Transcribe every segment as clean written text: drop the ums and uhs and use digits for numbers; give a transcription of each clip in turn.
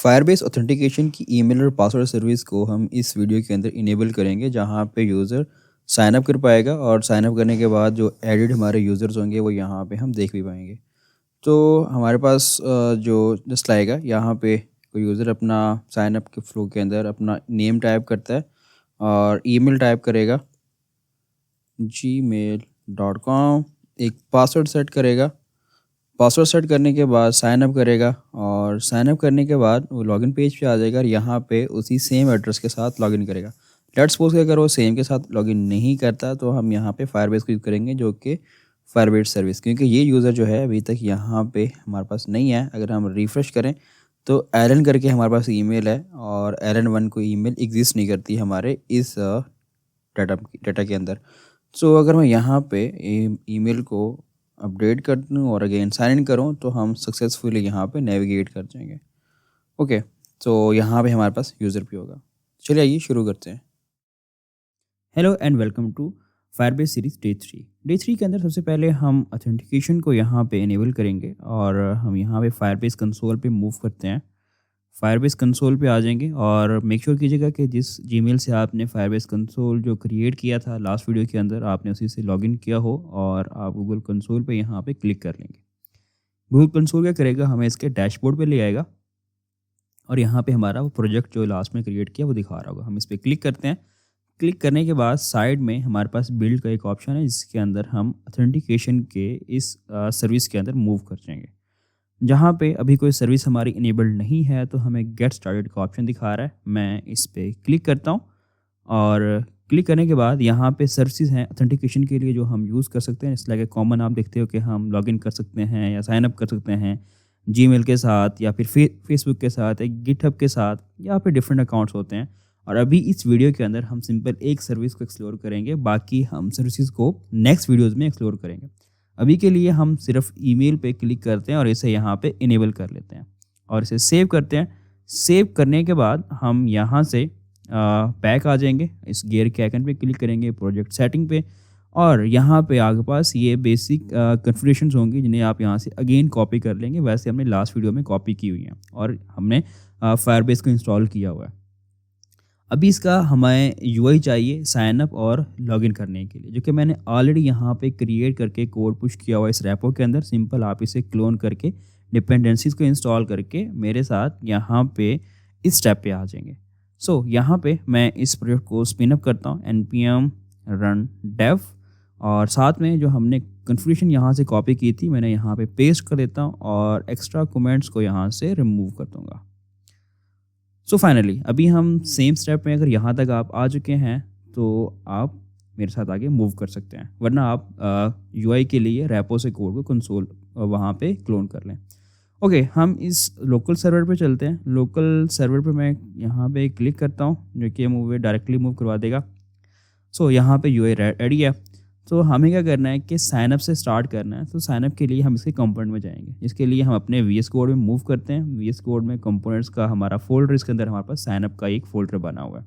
Firebase authentication की email और password service को हम इस वीडियो के अंदर इनेबल करेंगे, जहां पे यूज़र साइन अप कर पाएगा और साइन अप करने के बाद जो एडिट हमारे यूज़र्स होंगे वो यहाँ पे हम देख भी पाएंगे। तो हमारे पास जो जस्ट आएगा यहाँ पे कोई यूज़र अपना साइन अप के फ्लो के अंदर अपना नेम टाइप करता है और ईमेल टाइप करेगा gmail.com, एक पासवर्ड सेट करेगा। पासवर्ड सेट करने के बाद साइन अप करेगा और साइन अप करने के बाद वो लॉगिन पेज पे आ जाएगा और यहाँ पे उसी सेम एड्रेस के साथ लॉगिन करेगा। लेट्स सपोज कि अगर वो सेम के साथ लॉगिन नहीं करता तो हम यहाँ पे फायरबेस को यूज़ करेंगे, जो कि फायरबेस सर्विस, क्योंकि ये यूज़र जो है अभी तक यहाँ पे हमारे पास नहीं है। अगर हम रिफ़्रेश करें तो एलन करके हमारे पास ईमेल है और एलन 1 को ईमेल एग्जिस्ट नहीं करती हमारे इस डाटा के अंदर। सो अगर मैं यहाँ पे ईमेल को अपडेट कर दूँ और अगेन साइन इन करूँ तो हम सक्सेसफुली यहाँ पे नेविगेट कर जाएंगे। ओके, तो यहाँ पे हमारे पास यूज़र भी होगा। चलिए आइए शुरू करते हैं। Hello and welcome to Firebase series day 3 के अंदर सबसे पहले हम ऑथेंटिकेशन को यहाँ पे इनेबल करेंगे और हम यहाँ पे फायरबेस कंसोल पे मूव करते हैं। फायरबेस कंसोल पे आ जाएंगे और मेक श्योर कीजिएगा कि जिस जीमेल से आपने फायरबेस कंसोल जो क्रिएट किया था लास्ट वीडियो के अंदर, आपने उसी से लॉगिन किया हो और आप गूगल कंसोल पे यहाँ पे क्लिक कर लेंगे। गूगल कंसोल क्या करेगा, हमें इसके डैशबोर्ड पे ले आएगा और यहाँ पे हमारा वो प्रोजेक्ट जो लास्ट में क्रिएट किया वो दिखा रहा होगा। हम इस पर क्लिक करते हैं। क्लिक करने के बाद साइड में हमारे पास बिल्ड का एक ऑप्शन है, जिसके अंदर हम ऑथेंटिकेशन के इस सर्विस के अंदर मूव कर जाएंगे। जहाँ पे अभी कोई सर्विस हमारी इनेबल्ड नहीं है तो हमें गेट स्टार्टेड का ऑप्शन दिखा रहा है। मैं इस पर क्लिक करता हूँ और क्लिक करने के बाद यहाँ पे सर्विसेज हैं ऑथेंटिकेशन के लिए जो हम यूज़ कर सकते हैं। इसलिए कॉमन आप देखते हो कि हम लॉगिन कर सकते हैं या साइन अप कर सकते हैं जीमेल के साथ या फिर फेसबुक के साथ या गिटहब के साथ या फिर डिफरेंट अकाउंट्स होते हैं। और अभी इस वीडियो के अंदर हम सिंपल एक सर्विस को एक्सप्लोर करेंगे, बाकी हम सर्विसेज को नेक्स्ट वीडियोज़ में एक्सप्लोर करेंगे। अभी के लिए हम सिर्फ ईमेल पे क्लिक करते हैं और इसे यहाँ पे इनेबल कर लेते हैं और इसे सेव करते हैं। सेव करने के बाद हम यहाँ से बैक आ जाएंगे, इस गियर के आइकन पे क्लिक करेंगे, प्रोजेक्ट सेटिंग पे, और यहाँ पे आगे पास ये बेसिक कन्फिगरेशंस होंगी जिन्हें आप यहाँ से अगेन कॉपी कर लेंगे। वैसे हमने लास्ट वीडियो में कॉपी की हुई हैं और हमने फायरबेस को इंस्टॉल किया हुआ है। अभी इसका हमें यूआई चाहिए साइन अप और लॉगिन करने के लिए, जो कि मैंने ऑलरेडी यहाँ पे क्रिएट करके कोड पुश किया हुआ है इस रैपो के अंदर। सिंपल आप इसे क्लोन करके डिपेंडेंसीज को इंस्टॉल करके मेरे साथ यहाँ पे इस स्टेप पे आ जाएंगे। सो यहाँ पे मैं इस प्रोजेक्ट को स्पिन अप करता हूँ npm run dev और साथ में जो हमने कन्फिगरेशन यहाँ से कॉपी की थी मैंने यहाँ पे पेस्ट कर देता हूँ और एक्स्ट्रा कमेंट्स को यहाँ से रिमूव कर दूँगा। सो फाइनली अभी हम सेम स्टेप में, अगर यहाँ तक आप आ चुके हैं तो आप मेरे साथ आगे मूव कर सकते हैं, वरना आप यूआई के लिए रैपो से कोड को कंसोल वहाँ पे क्लोन कर लें। ओके, हम इस लोकल सर्वर पे चलते हैं। लोकल सर्वर पे मैं यहाँ पे क्लिक करता हूँ, जो कि मूव डायरेक्टली मूव करवा देगा। सो यहाँ पे यूआई रेडी है। तो हमें क्या करना है कि साइनअप से स्टार्ट करना है। तो साइनअप के लिए हम इसके कंपोनेंट में जाएंगे। इसके लिए हम अपने वीएस कोड में मूव करते हैं। वीएस कोड में कंपोनेंट्स का हमारा फोल्डर, इसके अंदर हमारे पास साइनअप का एक फोल्डर बना हुआ है।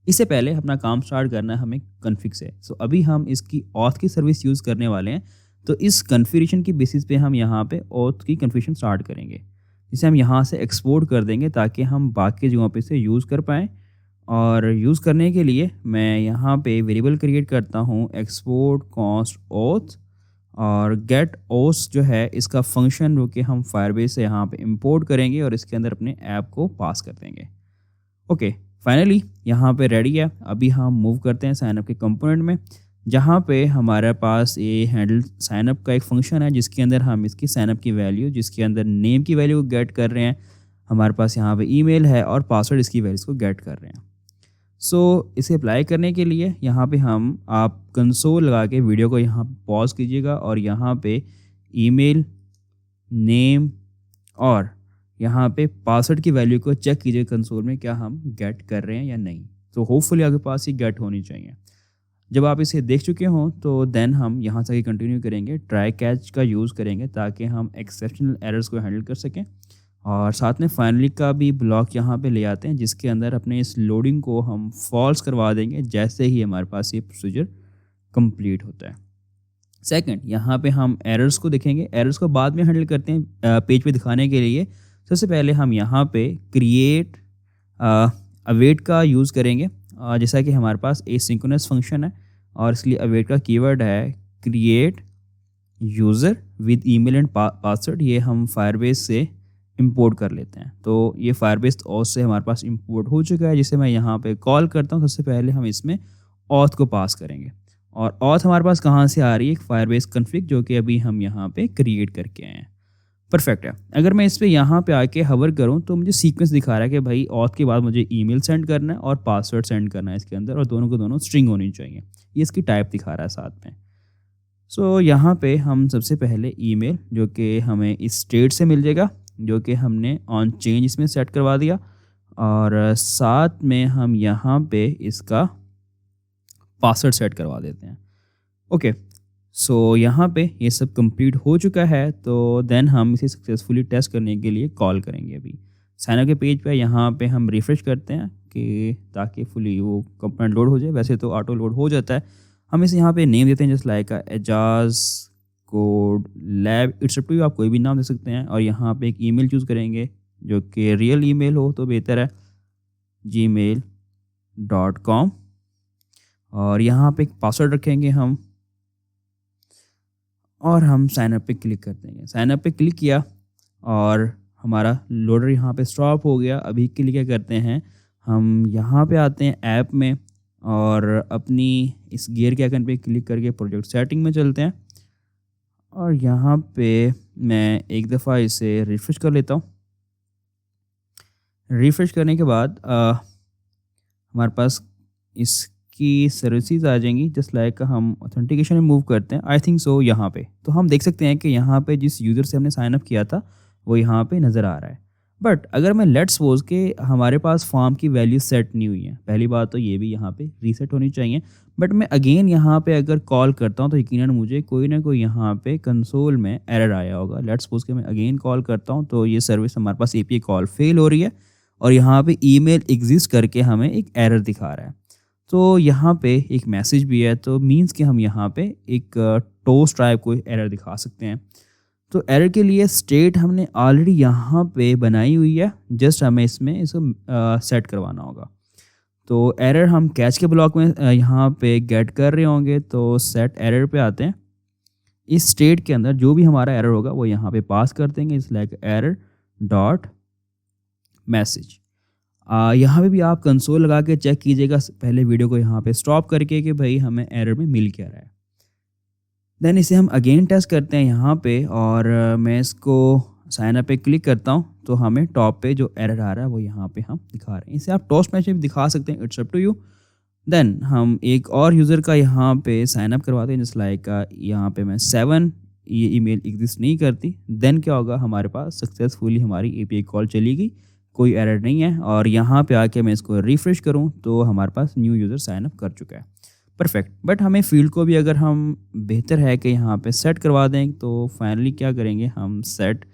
इससे पहले अपना काम स्टार्ट करना है हमें कन्फिग से। सो अभी हम इसकी ऑथ की सर्विस यूज़ करने वाले हैं, तो इस कन्फिगरेशन की बेसिस पे हम यहाँ पे ऑथ की कन्फिगरेशन स्टार्ट करेंगे, जिसे हम यहाँ से एक्सपोर्ट कर देंगे ताकि हम बाकी जगहों पे से यूज़ कर पाएँ। और यूज़ करने के लिए मैं यहाँ पे वेरिएबल क्रिएट करता हूँ एक्सपोर्ट कॉन्स्ट ऑथ, और गेट ओस जो है इसका फंक्शन जो कि हम फायरबेस से यहाँ पे इंपोर्ट करेंगे और इसके अंदर अपने ऐप को पास कर देंगे। ओके, फाइनली यहाँ पे रेडी है। अभी हम मूव करते हैं साइनअप के कंपोनेंट में, जहाँ पे हमारे पास ये हैंडल साइनअप का एक फंक्शन है, जिसके अंदर हम इसकी साइनअप की वैल्यू, जिसके अंदर नेम की वैल्यू को गेट कर रहे हैं। हमारे पास यहाँ पे ईमेल है और पासवर्ड इसकी वैल्यूज़ को गेट कर रहे हैं। सो इसे अप्लाई करने के लिए यहाँ पे आप कंसोल लगा के वीडियो को यहाँ पॉज कीजिएगा और यहाँ पे ईमेल, नेम और यहाँ पे पासवर्ड की वैल्यू को चेक कीजिए कंसोल में, क्या हम गेट कर रहे हैं या नहीं। तो होपफुली आपके पास ये गेट होनी चाहिए। जब आप इसे देख चुके हों तो देन हम यहाँ से कंटिन्यू करेंगे, ट्राई कैच का यूज़ करेंगे ताकि हम एक्सेप्शनल एरर्स को हैंडल कर सकें। और साथ में फाइनली का भी ब्लॉक यहाँ पे ले आते हैं, जिसके अंदर अपने इस लोडिंग को हम फॉल्स करवा देंगे जैसे ही हमारे पास ये प्रोसीजर कंप्लीट होता है। सेकंड, यहाँ पे हम एरर्स को देखेंगे। एरर्स को बाद में हैंडल करते हैं पेज पे दिखाने के लिए। सबसे पहले हम यहाँ पे क्रिएट अवेट का यूज़ करेंगे। जैसा कि हमारे पास एसिंक्रोनस फंक्शन है और इसलिए अवेट का कीवर्ड है create user with email and password. ये हम फायरबेस से इंपोर्ट कर लेते हैं। तो ये फायरबेस ऑथ से हमारे पास इंपोर्ट हो चुका है, जिसे मैं यहाँ पे कॉल करता हूँ। सबसे पहले हम इसमें ऑथ को पास करेंगे और ऑथ हमारे पास कहाँ से आ रही है, एक फायरबेस कॉन्फ़िग जो कि अभी हम यहाँ पे क्रिएट करके आए हैं। परफेक्ट है। अगर मैं इस पर यहाँ पे आके हवर करूँ तो मुझे सीक्वेंस दिखा रहा है कि भाई ऑथ के बाद मुझे ईमेल सेंड करना है और पासवर्ड सेंड करना है इसके अंदर, और दोनों को दोनों स्ट्रिंग होनी चाहिए। ये इसकी टाइप दिखा रहा है साथ में। सो यहाँ पे हम सबसे पहले ईमेल जो कि हमें इस स्टेट से मिल जाएगा, जो कि हमने ऑन चेंज इसमें सेट करवा दिया, और साथ में हम यहाँ पे इसका पासवर्ड सेट करवा देते हैं। ओके, सो यहाँ पे ये सब कंप्लीट हो चुका है। तो देन हम इसे सक्सेसफुली टेस्ट करने के लिए कॉल करेंगे। अभी साइनअप के पेज पे यहाँ पे हम रिफ्रेश करते हैं कि ताकि फुली वो कंपोनेंट लोड हो जाए। वैसे तो ऑटो लोड हो जाता है। हम इसे यहाँ पे नेम देते हैं just like Ejaz code lab. It's up to you, आप कोई भी नाम दे सकते हैं। और यहाँ पे एक ईमेल चूज़ करेंगे जो कि रियल ईमेल हो तो बेहतर है, gmail.com। और यहाँ पे एक पासवर्ड रखेंगे हम, और हम साइन अप पे क्लिक कर देंगे। साइन अप पे क्लिक किया और हमारा लोडर यहाँ पे स्टॉप हो गया। अभी के लिए क्या करते हैं, हम यहाँ पे आते हैं ऐप में और अपनी इस गियर के आइकन पे क्लिक करके प्रोजेक्ट सेटिंग में चलते हैं, और यहाँ पे मैं एक दफ़ा इसे रिफ्रेश कर लेता हूँ। रिफ्रेश करने के बाद हमारे पास इसकी सर्विसेज आ जाएंगी। जस्ट लाइक हम ऑथेंटिकेशन में मूव करते हैं, आई थिंक सो। यहाँ पे तो हम देख सकते हैं कि यहाँ पे जिस यूज़र से हमने साइन अप किया था वो यहाँ पे नज़र आ रहा है। बट अगर मैं लेट्स सपोज के हमारे पास फॉर्म की वैल्यू सेट नहीं हुई है, पहली बात तो ये भी यहाँ पे रीसेट होनी चाहिए। बट मैं अगेन यहाँ पे अगर कॉल करता हूँ तो यकीनन मुझे कोई ना कोई यहाँ पे कंसोल में एरर आया होगा। लेट्स सपोज के मैं अगेन कॉल करता हूँ तो ये सर्विस हमारे पास एपीआई कॉल फेल हो रही है और यहाँ पे ईमेल एग्जिस्ट करके हमें एक एरर दिखा रहा है। तो यहाँ पे एक मैसेज भी है, तो मीन्स कि हम यहाँ पे एक टोस्ट टाइप कोई एरर दिखा सकते हैं। तो एरर के लिए स्टेट हमने ऑलरेडी यहाँ पे बनाई हुई है, जस्ट हमें इसमें इसको सेट करवाना होगा। तो एरर हम कैच के ब्लॉक में यहाँ पे गेट कर रहे होंगे, तो सेट एरर पे आते हैं। इस स्टेट के अंदर जो भी हमारा एरर होगा वो यहाँ पे पास कर देंगे, इस लाइक एरर डॉट मैसेज। यहाँ पे भी आप कंसोल लगा के चेक कीजिएगा पहले वीडियो को यहाँ पे स्टॉप करके कि भाई हमें एरर में मिल क्या रहा है। देन इसे हम अगेन टेस्ट करते हैं यहाँ पे, और मैं इसको साइन अप पे क्लिक करता हूँ तो हमें टॉप पे जो एरर आ रहा है वो यहाँ पे हम दिखा रहे हैं। इसे आप टोस्ट मैच में भी दिखा सकते हैं, it's up to you. Then हम एक और यूज़र का यहाँ पे साइन अप करवाते हैं, जस्ट लाइक यहाँ पे मैं 7, ये ईमेल एग्जिस्ट नहीं करती। देन क्या होगा, हमारे पास सक्सेसफुली हमारी एपीआई कॉल चली गई, कोई एरर नहीं है। और यहाँ पे आके मैं इसको रिफ्रेश करूँ तो हमारे पास न्यू यूज़र साइन अप कर चुका है। परफेक्ट। बट हमें फील्ड को भी अगर हम बेहतर है कि यहाँ पे सेट करवा दें, तो फाइनली क्या करेंगे, हम सेट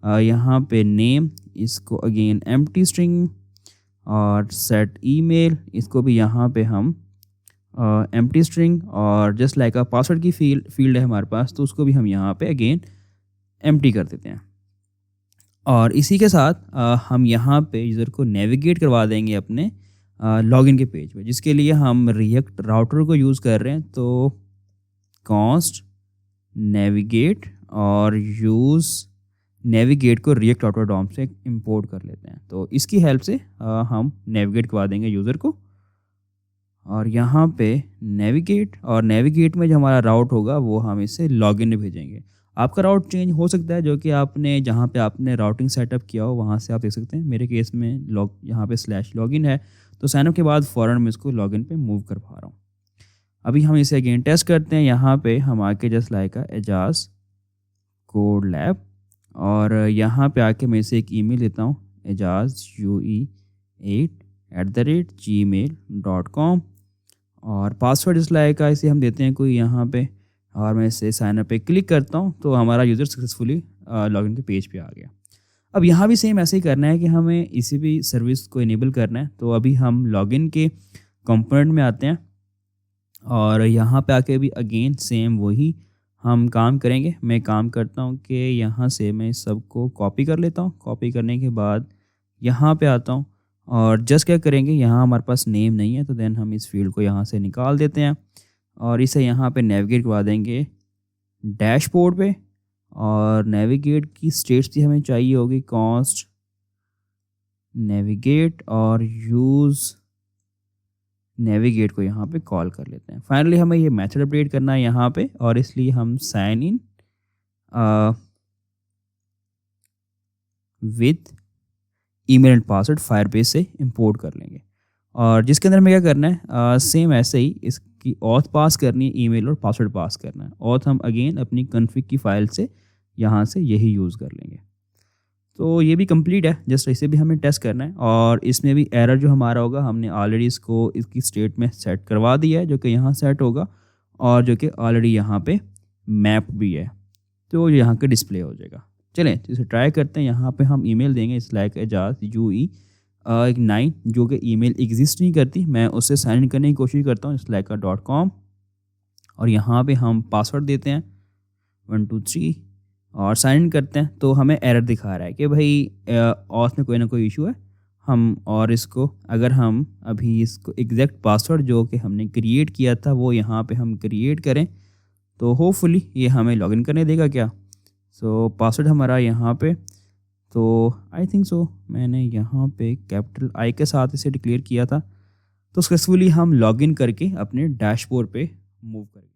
यहाँ पे नेम, इसको अगेन एम्प्टी स्ट्रिंग, और सेट ईमेल, इसको भी यहाँ पे हम एम्प्टी स्ट्रिंग, और जस्ट लाइक पासवर्ड की फील्ड है हमारे पास तो उसको भी हम यहाँ पे अगेन एम्प्टी कर देते हैं। और इसी के साथ हम यहाँ पे यूज़र को नेविगेट करवा देंगे अपने लॉगिन के पेज पे, जिसके लिए हम रिएक्ट राउटर को यूज़ कर रहे हैं। तो कॉन्स्ट नेविगेट और यूज़ नेविगेट को रिएक्ट राउटर डॉम से इंपोर्ट कर लेते हैं। तो इसकी हेल्प से हम नेविगेट करवा देंगे यूज़र को, और यहाँ पे नेविगेट, और नेविगेट में जो हमारा राउट होगा वो हम इसे लॉगिन में भेजेंगे। आपका राउट चेंज हो सकता है, जो कि आपने जहाँ पे आपने राउटिंग सेटअप किया हो वहाँ से आप देख सकते हैं। मेरे केस में यहाँ पे /लॉगिन है, तो साइनअप के बाद फ़ौरन मैं इसको लॉगिन पे मूव कर पा रहा हूँ। अभी हम इसे अगेन टेस्ट करते हैं। यहाँ पे हम आके just like Ejaz code lab, और यहाँ पे आके मैं इसे एक ईमेल देता हूँ ejaz8@gmail.com, और पासवर्ड इस लाइक का इसे हम देते हैं कोई यहाँ पे, और मैं इसे साइन अप पे क्लिक करता हूँ तो हमारा यूज़र सक्सेसफुली लॉगिन के पेज पे आ गया। अब यहाँ भी सेम ऐसे ही करना है कि हमें इसी भी सर्विस को इनेबल करना है। तो अभी हम लॉगिन के कंपोनेंट में आते हैं, और यहाँ पे आके भी अगेन सेम वही हम काम करेंगे। मैं काम करता हूँ कि यहाँ से मैं इस सबको कॉपी कर लेता हूँ। कॉपी करने के बाद यहाँ पे आता हूँ और जस्ट क्या करेंगे, यहाँ हमारे पास नेम नहीं है तो देन हम इस फील्ड को यहाँ से निकाल देते हैं और इसे यहाँ पे नेविगेट करवा देंगे डैशबोर्ड पे। और नेविगेट की स्टेट्स भी हमें चाहिए होगी, कॉस्ट नेविगेट और यूज़ नेविगेट को यहाँ पे कॉल कर लेते हैं। फाइनली हमें ये मेथड अपडेट करना है यहाँ पे और इसलिए हम sign in with email and password Firebase से इंपोर्ट कर लेंगे। और जिसके अंदर हमें क्या करना है, सेम ऐसे ही इसकी ऑथ पास करनी है, ईमेल और पासवर्ड पास करना है। ऑथ हम अगेन अपनी कॉन्फ़िग की फाइल से यहाँ से यही यूज़ कर लेंगे। तो ये भी कंप्लीट है, जस्ट इसे भी हमें टेस्ट करना है। और इसमें भी एरर जो हमारा होगा, हमने ऑलरेडी इसको इसकी स्टेट में सेट करवा दिया है, जो कि यहाँ सेट होगा और जो कि ऑलरेडी यहाँ पे मैप भी है, तो यहाँ के डिस्प्ले हो जाएगा। चलें इसे ट्राई करते हैं। यहाँ पे हम ईमेल देंगे स्लैक एजाज UE 9, जो कि ईमेल एग्जिस्ट नहीं करती। मैं उससे साइन इन करने की कोशिश करता हूँ slack.com और यहाँ पे हम पासवर्ड देते हैं 123 और साइन इन करते हैं। तो हमें एरर दिखा रहा है कि भाई ऑथ में कोई ना कोई इशू है। हम और इसको अगर हम अभी इसको एग्जैक्ट पासवर्ड जो कि हमने क्रिएट किया था वो यहाँ पे हम क्रिएट करें तो होपफुली ये हमें लॉगिन करने देगा क्या। सो पासवर्ड हमारा यहाँ पे, तो आई थिंक सो मैंने यहाँ पे कैपिटल I के साथ इसे डिक्लेयर किया था। तो सक्सेसफुली हम लॉगिन करके अपने डैशबोर्ड पे मूव करेंगे।